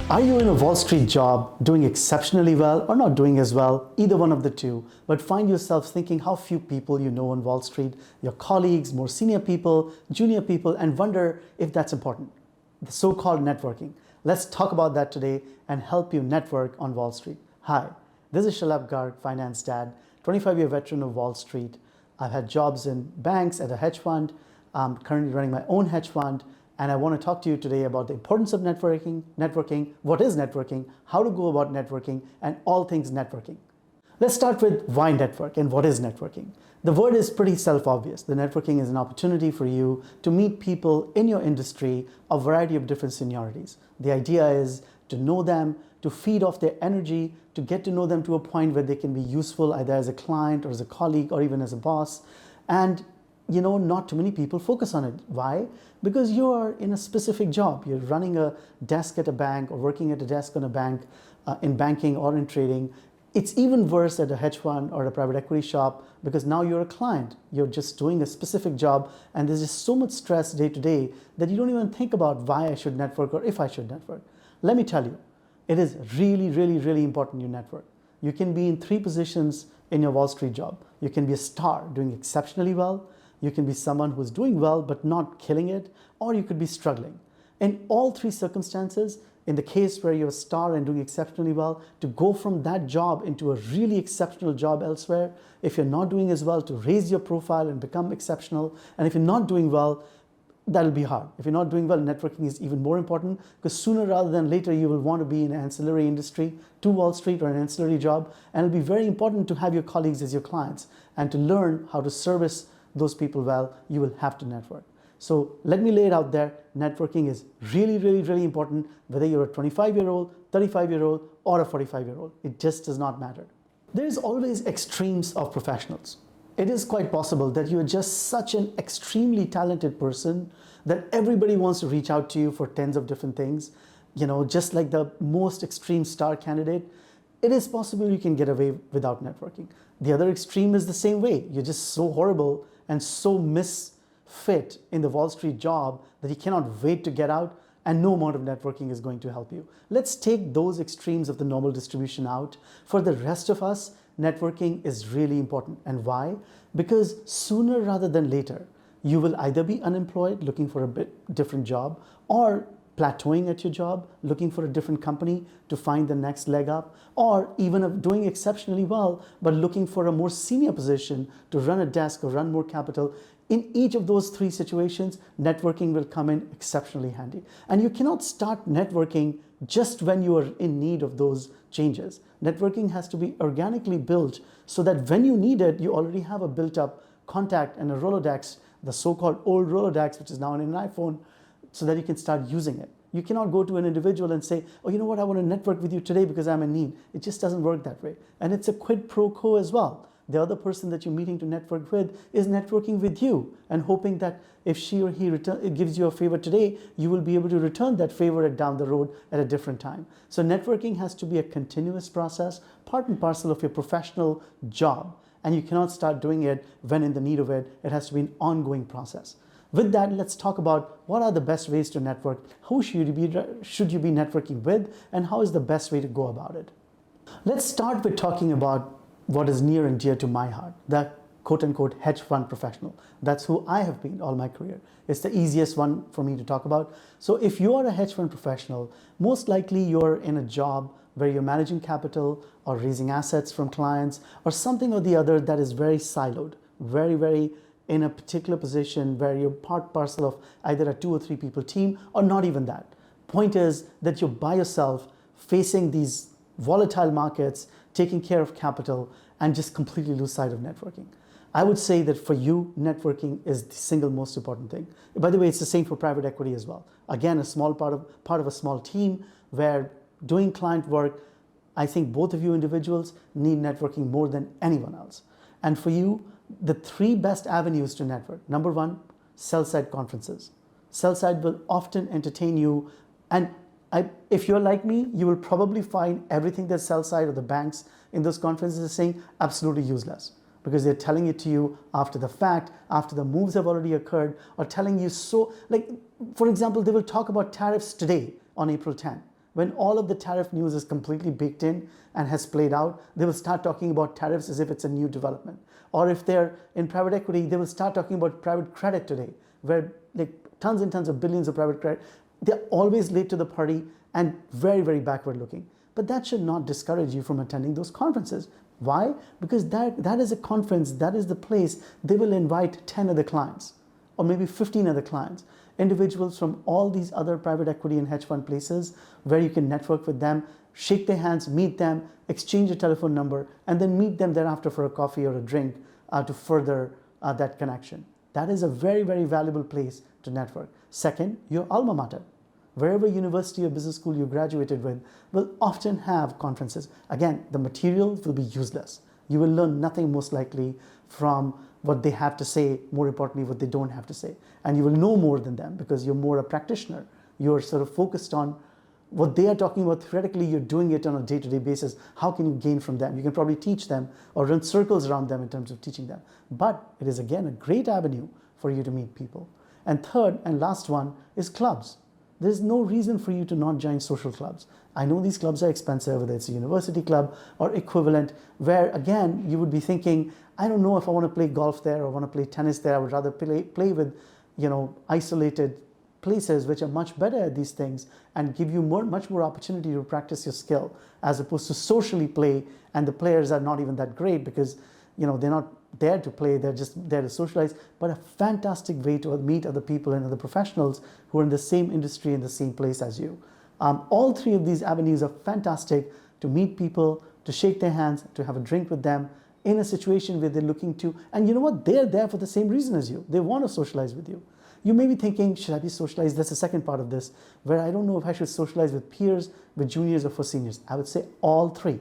Are you in a Wall Street job doing exceptionally well or not doing as well, either one of the two, but find yourself thinking how few people you know on Wall Street, your colleagues, more senior people, junior people, and wonder if that's important? The so-called networking. Let's talk about that today and help you network on Wall Street. Hi, this is Shalabh Garg, Finance Dad, 25-year veteran of Wall Street. I've had jobs in banks, at a hedge fund. I'm currently running my own hedge fund. And I want to talk to you today about the importance of networking, what is networking, how to go about networking, and all things networking. Let's start with why network and what is networking. The word is pretty self-obvious. The networking is an opportunity for you to meet people in your industry, a variety of different seniorities. The idea is to know them, to feed off their energy, to get to know them to a point where they can be useful either as a client or as a colleague or even as a boss. And not too many people focus on it. Why? Because you are in a specific job. You're running a desk at a bank or working at a desk on a bank, in banking or in trading. It's even worse at a hedge fund or a private equity shop because now you're a client. You're just doing a specific job and there's just so much stress day to day that you don't even think about why I should network or if I should network. Let me tell you, it is really, really, really important you network. You can be in three positions in your Wall Street job. You can be a star doing exceptionally well. You can be someone who's doing well but not killing it, or you could be struggling. In all three circumstances, in the case where you're a star and doing exceptionally well, to go from that job into a really exceptional job elsewhere, if you're not doing as well, to raise your profile and become exceptional, and if you're not doing well, that'll be hard. If you're not doing well, networking is even more important because sooner rather than later, you will want to be in an ancillary industry to Wall Street or an ancillary job, and it'll be very important to have your colleagues as your clients and to learn how to service those people well. You will have to network. So let me lay it out there. Networking is really, really, really important, whether you're a 25-year-old, 35-year-old, or a 45-year-old. It just does not matter. There is always extremes of professionals. It is quite possible that you are just such an extremely talented person that everybody wants to reach out to you for tens of different things, just like the most extreme star candidate. It is possible you can get away without networking. The other extreme is the same way. You're just so horrible and so misfit in the Wall Street job that you cannot wait to get out, and no amount of networking is going to help you. Let's take those extremes of the normal distribution out. For the rest of us, networking is really important. And why? Because sooner rather than later, you will either be unemployed, looking for a bit different job, or plateauing at your job, looking for a different company to find the next leg up, or even doing exceptionally well, but looking for a more senior position to run a desk or run more capital. In each of those three situations, networking will come in exceptionally handy. And you cannot start networking just when you are in need of those changes. Networking has to be organically built so that when you need it, you already have a built-up contact and a Rolodex, the so-called old Rolodex, which is now in an iPhone, so that you can start using it. You cannot go to an individual and say, oh, you know what, I want to network with you today because I'm in need. It just doesn't work that way. And it's a quid pro quo as well. The other person that you're meeting to network with is networking with you and hoping that if she or he gives you a favor today, you will be able to return that favor down the road at a different time. So networking has to be a continuous process, part and parcel of your professional job. And you cannot start doing it when in the need of it. It has to be an ongoing process. With that, let's talk about what are the best ways to network, who should you be networking with, and how is the best way to go about it. Let's start with talking about what is near and dear to my heart, the quote-unquote hedge fund professional. That's who I have been all my career. It's the easiest one for me to talk about. So if you are a hedge fund professional, most likely you're in a job where you're managing capital or raising assets from clients or something or the other that is very siloed, very, very in a particular position where you're part parcel of either a 2 or 3 people team or not even that. Point is that you're by yourself facing these volatile markets, taking care of capital, and just completely lose sight of networking. I would say that for you, networking is the single most important thing. By the way, it's the same for private equity as well. Again, a small part of a small team where doing client work, I think both of you individuals need networking more than anyone else. And for you, the 3 best avenues to network. Number 1, sell-side conferences. Sell-side will often entertain you, and if you're like me, you will probably find everything that sell-side or the banks in those conferences are saying absolutely useless because they're telling it to you after the fact, after the moves have already occurred, or telling you so, like, for example, they will talk about tariffs today on April 10. When all of the tariff news is completely baked in and has played out, they will start talking about tariffs as if it's a new development. Or if they're in private equity, they will start talking about private credit today, where like tons and tons of billions of private credit. They're always late to the party and very, very backward looking. But that should not discourage you from attending those conferences. Why? Because that is a conference, that is the place they will invite 10 other clients or maybe 15 other clients, individuals from all these other private equity and hedge fund places where you can network with them, shake their hands, meet them, exchange a telephone number, and then meet them thereafter for a coffee or a drink to further that connection. That is a very, very valuable place to network. Second, your alma mater. Wherever university or business school you graduated with will often have conferences. Again, the material will be useless. You will learn nothing most likely from what they have to say, more importantly, what they don't have to say. And you will know more than them because you're more a practitioner. You're sort of focused on what they are talking about. Theoretically, you're doing it on a day-to-day basis. How can you gain from them? You can probably teach them or run circles around them in terms of teaching them. But it is, again, a great avenue for you to meet people. And third and last one is clubs. There's no reason for you to not join social clubs. I know these clubs are expensive, whether it's a university club or equivalent, where again, you would be thinking, I don't know if I want to play golf there or want to play tennis there. I would rather play with, isolated places which are much better at these things and give you much more opportunity to practice your skill as opposed to socially play, and the players are not even that great because, they're not there to play, they're just there to socialize, but a fantastic way to meet other people and other professionals who are in the same industry, in the same place as you. All three of these avenues are fantastic to meet people, to shake their hands, to have a drink with them in a situation where they're looking to, and you know what, they're there for the same reason as you. They want to socialize with you. You may be thinking, should I be socialized? That's the second part of this, where I don't know if I should socialize with peers, with juniors, or for seniors. I would say all three.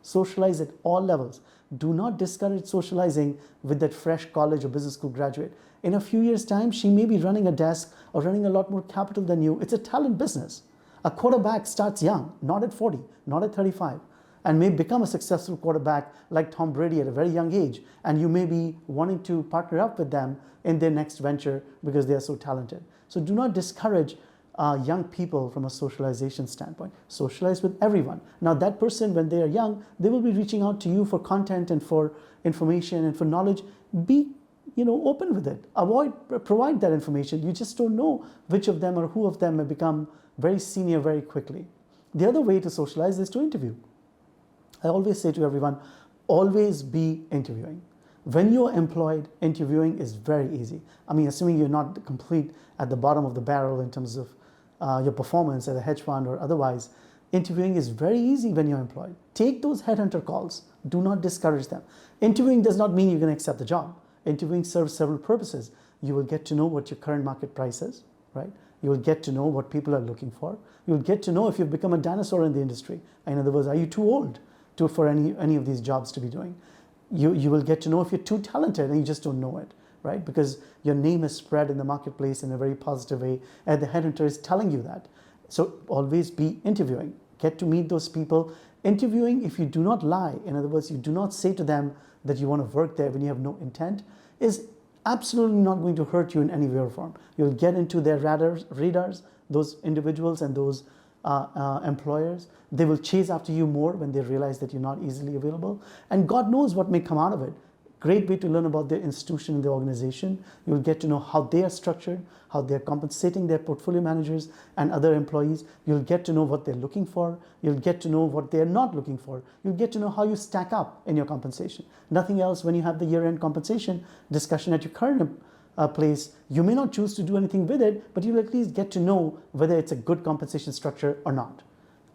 Socialize at all levels. Do not discourage socializing with that fresh college or business school graduate. In a few years' time, she may be running a desk or running a lot more capital than you. It's a talent business. A quarterback starts young, not at 40, not at 35, and may become a successful quarterback like Tom Brady at a very young age. And you may be wanting to partner up with them in their next venture because they are so talented. So do not discourage young people from a socialization standpoint. Socialize with everyone. Now that person, when they are young, they will be reaching out to you for content and for information and for knowledge. Be open with it. Provide that information. You just don't know which of them or who of them may become very senior very quickly. The other way to socialize is to interview. I always say to everyone, always be interviewing. When you're employed, interviewing is very easy. I mean, assuming you're not complete at the bottom of the barrel in terms of your performance at a hedge fund or otherwise, interviewing is very easy when you're employed. Take those headhunter calls. Do not discourage them. Interviewing does not mean you're going to accept the job. Interviewing serves several purposes. You will get to know what your current market price is, right? You will get to know what people are looking for. You'll get to know if you've become a dinosaur in the industry. In other words, are you too old for any of these jobs to be doing? You will get to know if you're too talented and you just don't know it, right? Because your name is spread in the marketplace in a very positive way, and the headhunter is telling you that. So always be interviewing. Get to meet those people. Interviewing, if you do not lie, in other words, you do not say to them that you want to work there when you have no intent, is absolutely not going to hurt you in any way or form. You'll get into their radars, those individuals and those employers. They will chase after you more when they realize that you're not easily available. And God knows what may come out of it. Great way to learn about their institution and their organization. You'll get to know how they are structured, how they're compensating their portfolio managers and other employees. You'll get to know what they're looking for. You'll get to know what they're not looking for. You'll get to know how you stack up in your compensation. Nothing else when you have the year-end compensation discussion at your current place. You may not choose to do anything with it, but you'll at least get to know whether it's a good compensation structure or not.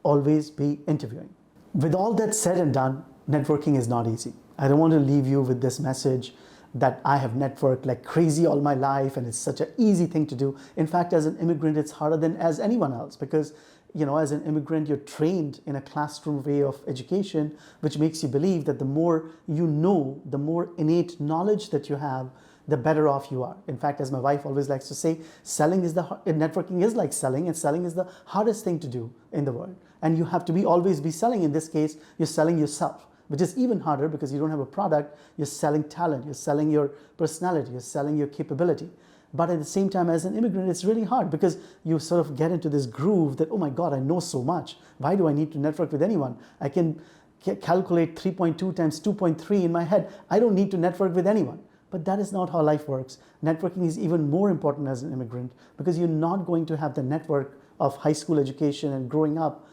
Always be interviewing. With all that said and done, networking is not easy. I don't want to leave you with this message that I have networked like crazy all my life and it's such an easy thing to do. In fact, as an immigrant, it's harder than as anyone else because, as an immigrant, you're trained in a classroom way of education, which makes you believe that the more you know, the more innate knowledge that you have, the better off you are. In fact, as my wife always likes to say, networking is like selling, and selling is the hardest thing to do in the world. And you have to always be selling. In this case, you're selling yourself, which is even harder because you don't have a product. You're selling talent, you're selling your personality, you're selling your capability. But at the same time, as an immigrant, it's really hard because you sort of get into this groove that, oh my God, I know so much. Why do I need to network with anyone? I can calculate 3.2 times 2.3 in my head. I don't need to network with anyone. But that is not how life works. Networking is even more important as an immigrant because you're not going to have the network of high school education and growing up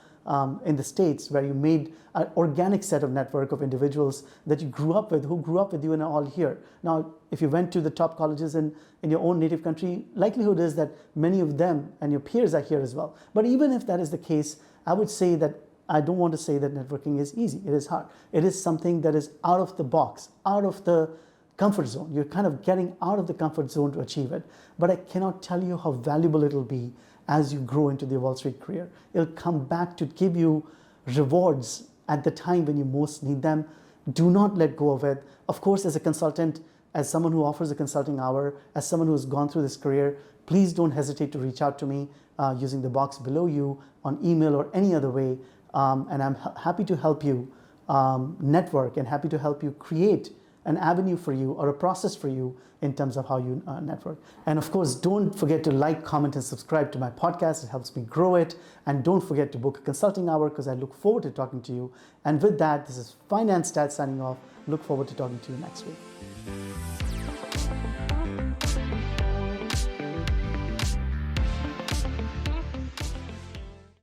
in the States where you made an organic set of network of individuals that you grew up with, who grew up with you and are all here. Now, if you went to the top colleges in your own native country, likelihood is that many of them and your peers are here as well. But even if that is the case, I would say that I don't want to say that networking is easy. It is hard. It is something that is out of the box, out of the comfort zone. You're kind of getting out of the comfort zone to achieve it. But I cannot tell you how valuable it'll be as you grow into the Wall Street career. It'll come back to give you rewards at the time when you most need them. Do not let go of it. Of course, as a consultant, as someone who offers a consulting hour, as someone who has gone through this career, please don't hesitate to reach out to me using the box below you on email or any other way. And I'm happy to help you network and happy to help you create an avenue for you or a process for you in terms of how you network. And of course, don't forget to like, comment, and subscribe to my podcast. It helps me grow it. And don't forget to book a consulting hour because I look forward to talking to you. And with that, this is Finance Dad signing off. Look forward to talking to you next week.